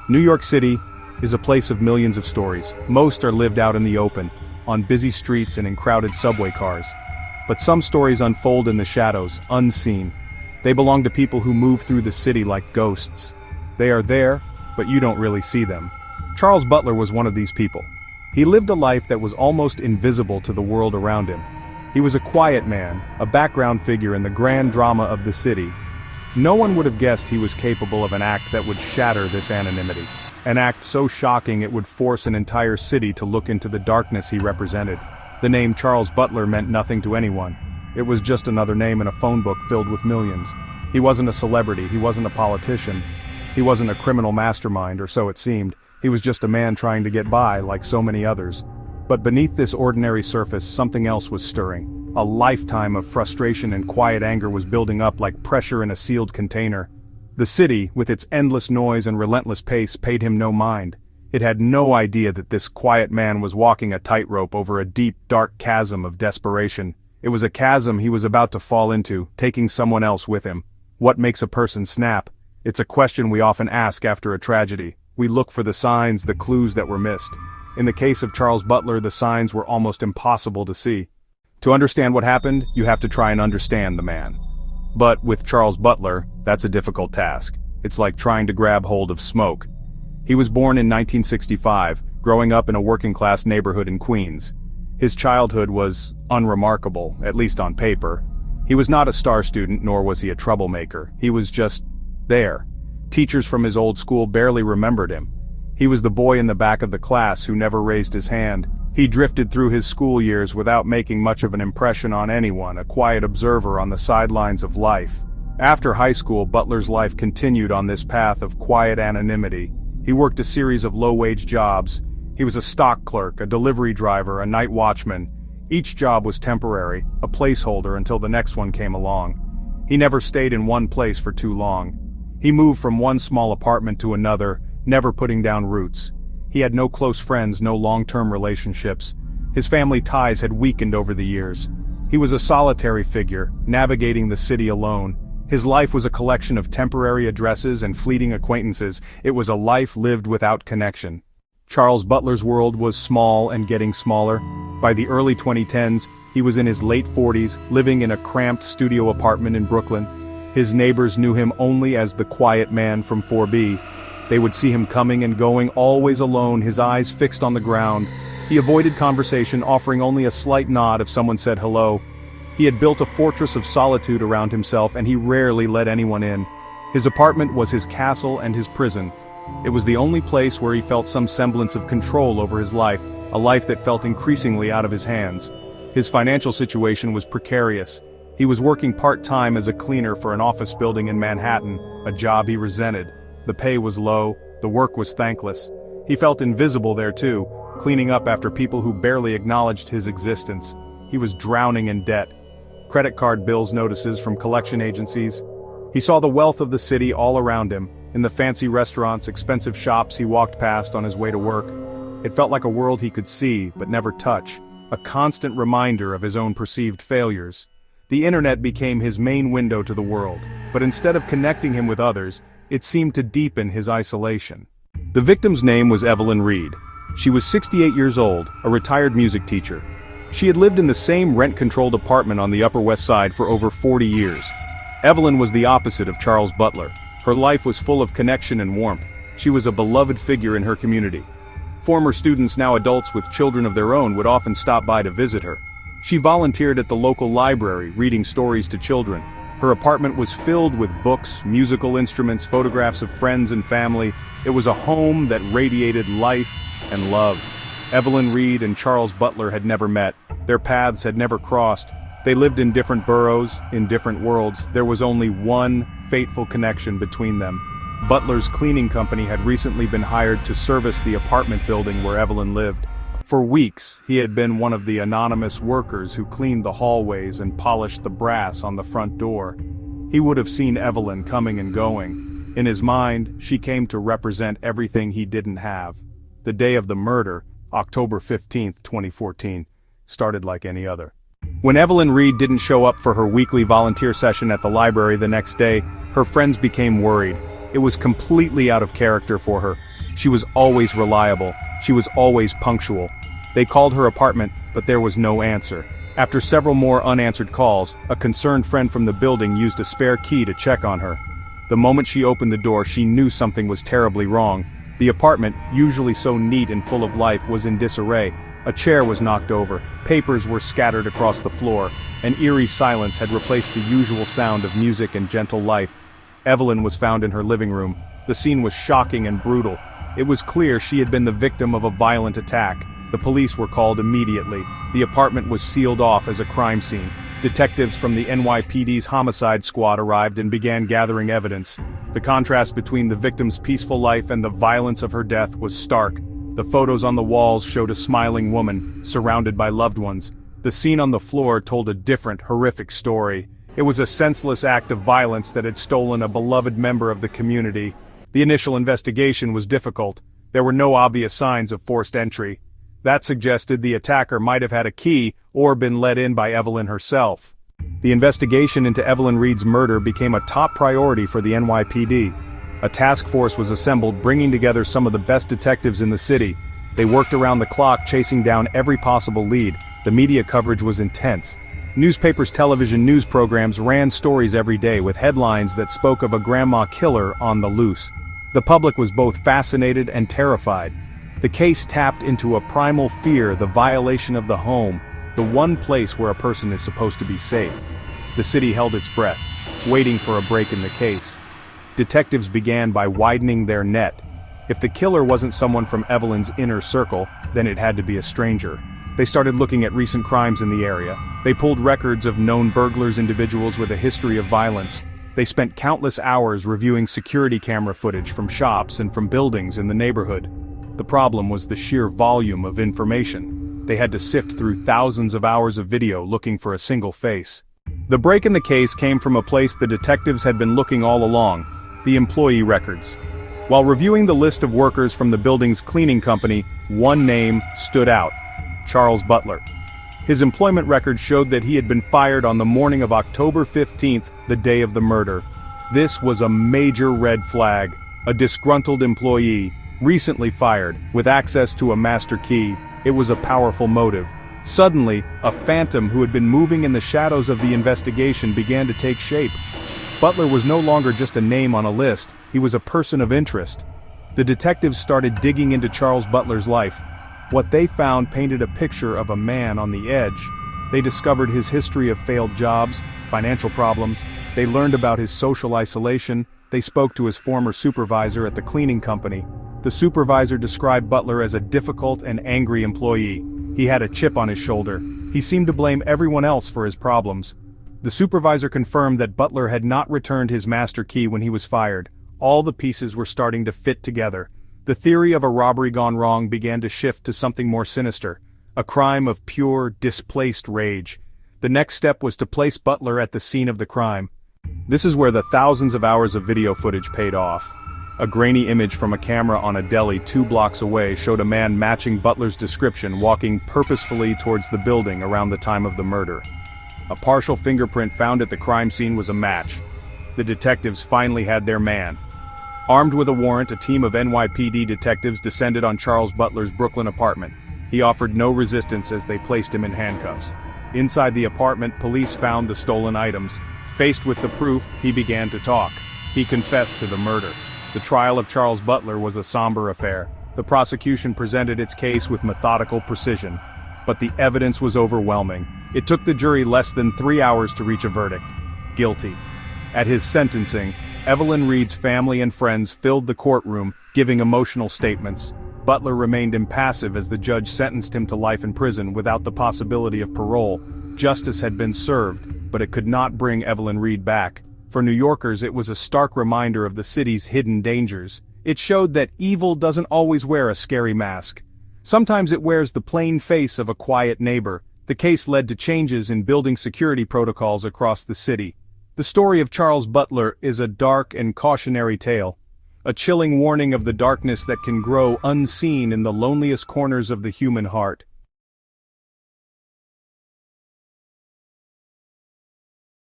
New York City is a place of millions of stories. Most are lived out in the open, on busy streets and in crowded subway cars. But some stories unfold in the shadows, unseen. They belong to people who move through the city like ghosts. They are there, but you don't really see them. Charles Butler was one of these people. He lived a life that was almost invisible to the world around him. He was a quiet man, a background figure in the grand drama of the city. No one would have guessed he was capable of an act that would shatter this anonymity. An act so shocking it would force an entire city to look into the darkness he represented. The name Charles Butler meant nothing to anyone. It was just another name in a phone book filled with millions. He wasn't a celebrity, he wasn't a politician. He wasn't a criminal mastermind, or so it seemed. He was just a man trying to get by, like so many others. But beneath this ordinary surface, something else was stirring. A lifetime of frustration and quiet anger was building up like pressure in a sealed container. The city, with its endless noise and relentless pace, paid him no mind. It had no idea that this quiet man was walking a tightrope over a deep, dark chasm of desperation. It was a chasm he was about to fall into, taking someone else with him. What makes a person snap? It's a question we often ask after a tragedy. We look for the signs, the clues that were missed. In the case of Charles Butler, the signs were almost impossible to see. To understand what happened, you have to try and understand the man. But with Charles Butler, that's a difficult task. It's like trying to grab hold of smoke. He was born in 1965, growing up in a working-class neighborhood in Queens. His childhood was unremarkable, at least on paper. He was not a star student, nor was he a troublemaker. He was just there. Teachers from his old school barely remembered him. He was the boy in the back of the class who never raised his hand. He drifted through his school years without making much of an impression on anyone, a quiet observer on the sidelines of life. After high school, Butler's life continued on this path of quiet anonymity. He worked a series of low-wage jobs. He was a stock clerk, a delivery driver, a night watchman. Each job was temporary, a placeholder until the next one came along. He never stayed in one place for too long. He moved from one small apartment to another, never putting down roots. He had no close friends, no long-term relationships. His family ties had weakened over the years. He was a solitary figure, navigating the city alone. His life was a collection of temporary addresses and fleeting acquaintances. It was a life lived without connection. Charles Butler's world was small and getting smaller. By the early 2010s, he was in his late 40s, living in a cramped studio apartment in Brooklyn. His neighbors knew him only as the quiet man from 4B. They would see him coming and going, always alone, his eyes fixed on the ground. He avoided conversation, offering only a slight nod if someone said hello. He had built a fortress of solitude around himself, and he rarely let anyone in. His apartment was his castle and his prison. It was the only place where he felt some semblance of control over his life, a life that felt increasingly out of his hands. His financial situation was precarious. He was working part-time as a cleaner for an office building in Manhattan, a job he resented. The pay was low, the work was thankless. He felt invisible there too, cleaning up after people who barely acknowledged his existence. He was drowning in debt. Credit card bills, notices from collection agencies. He saw the wealth of the city all around him, in the fancy restaurants, expensive shops he walked past on his way to work. It felt like a world he could see, but never touch, a constant reminder of his own perceived failures. The internet became his main window to the world, but instead of connecting him with others, it seemed to deepen his isolation. The victim's name was Evelyn Reed. She was 68 years old, a retired music teacher. She had lived in the same rent-controlled apartment on the Upper West Side for over 40 years. Evelyn was the opposite of Charles Butler. Her life was full of connection and warmth. She was a beloved figure in her community. Former students, now adults with children of their own, would often stop by to visit her. She volunteered at the local library, reading stories to children. Her apartment was filled with books, musical instruments, photographs of friends and family. It was a home that radiated life and love. Evelyn Reed and Charles Butler had never met. Their paths had never crossed. They lived in different boroughs, in different worlds. There was only one fateful connection between them. Butler's cleaning company had recently been hired to service the apartment building where Evelyn lived. For weeks, he had been one of the anonymous workers who cleaned the hallways and polished the brass on the front door. He would have seen Evelyn coming and going. In his mind, she came to represent everything he didn't have. The day of the murder, October 15, 2014, started like any other. When Evelyn Reed didn't show up for her weekly volunteer session at the library the next day, her friends became worried. It was completely out of character for her. She was always reliable. She was always punctual. They called her apartment, but there was no answer. After several more unanswered calls, a concerned friend from the building used a spare key to check on her. The moment she opened the door, she knew something was terribly wrong. The apartment, usually so neat and full of life, was in disarray. A chair was knocked over, papers were scattered across the floor, an eerie silence had replaced the usual sound of music and gentle life. Evelyn was found in her living room. The scene was shocking and brutal. It was clear she had been the victim of a violent attack. The police were called immediately. The apartment was sealed off as a crime scene. Detectives from the NYPD's homicide squad arrived and began gathering evidence. The contrast between the victim's peaceful life and the violence of her death was stark. The photos on the walls showed a smiling woman, surrounded by loved ones. The scene on the floor told a different, horrific story. It was a senseless act of violence that had stolen a beloved member of the community. The initial investigation was difficult. There were no obvious signs of forced entry. That suggested the attacker might have had a key or been let in by Evelyn herself. The investigation into Evelyn Reed's murder became a top priority for the NYPD. A task force was assembled, bringing together some of the best detectives in the city. They worked around the clock, chasing down every possible lead. The media coverage was intense. Newspapers, television news programs ran stories every day with headlines that spoke of a grandma killer on the loose. The public was both fascinated and terrified. The case tapped into a primal fear, the violation of the home, the one place where a person is supposed to be safe. The city held its breath, waiting for a break in the case. Detectives began by widening their net. If the killer wasn't someone from Evelyn's inner circle, then it had to be a stranger. They started looking at recent crimes in the area. They pulled records of known burglars, individuals with a history of violence. They spent countless hours reviewing security camera footage from shops and from buildings in the neighborhood. The problem was the sheer volume of information. They had to sift through thousands of hours of video looking for a single face. The break in the case came from a place the detectives had been looking all along: the employee records. While reviewing the list of workers from the building's cleaning company, one name stood out: Charles Butler. His employment record showed that he had been fired on the morning of October 15th, the day of the murder. This was a major red flag. A disgruntled employee, recently fired, with access to a master key. It was a powerful motive. Suddenly, a phantom who had been moving in the shadows of the investigation began to take shape. Butler was no longer just a name on a list, he was a person of interest. The detectives started digging into Charles Butler's life. What they found painted a picture of a man on the edge. They discovered his history of failed jobs, financial problems. They learned about his social isolation. They spoke to his former supervisor at the cleaning company. The supervisor described Butler as a difficult and angry employee. He had a chip on his shoulder. He seemed to blame everyone else for his problems. The supervisor confirmed that Butler had not returned his master key when he was fired. All the pieces were starting to fit together. The theory of a robbery gone wrong began to shift to something more sinister, a crime of pure, displaced rage. The next step was to place Butler at the scene of the crime. This is where the thousands of hours of video footage paid off. A grainy image from a camera on a deli 2 blocks away showed a man matching Butler's description walking purposefully towards the building around the time of the murder. A partial fingerprint found at the crime scene was a match. The detectives finally had their man. Armed with a warrant, a team of NYPD detectives descended on Charles Butler's Brooklyn apartment. He offered no resistance as they placed him in handcuffs. Inside the apartment, police found the stolen items. Faced with the proof, he began to talk. He confessed to the murder. The trial of Charles Butler was a somber affair. The prosecution presented its case with methodical precision. But the evidence was overwhelming. It took the jury less than 3 hours to reach a verdict: guilty. At his sentencing, Evelyn Reed's family and friends filled the courtroom, giving emotional statements. Butler remained impassive as the judge sentenced him to life in prison without the possibility of parole. Justice had been served, but it could not bring Evelyn Reed back. For New Yorkers, it was a stark reminder of the city's hidden dangers. It showed that evil doesn't always wear a scary mask. Sometimes it wears the plain face of a quiet neighbor. The case led to changes in building security protocols across the city. The story of Charles Butler is a dark and cautionary tale, a chilling warning of the darkness that can grow unseen in the loneliest corners of the human heart.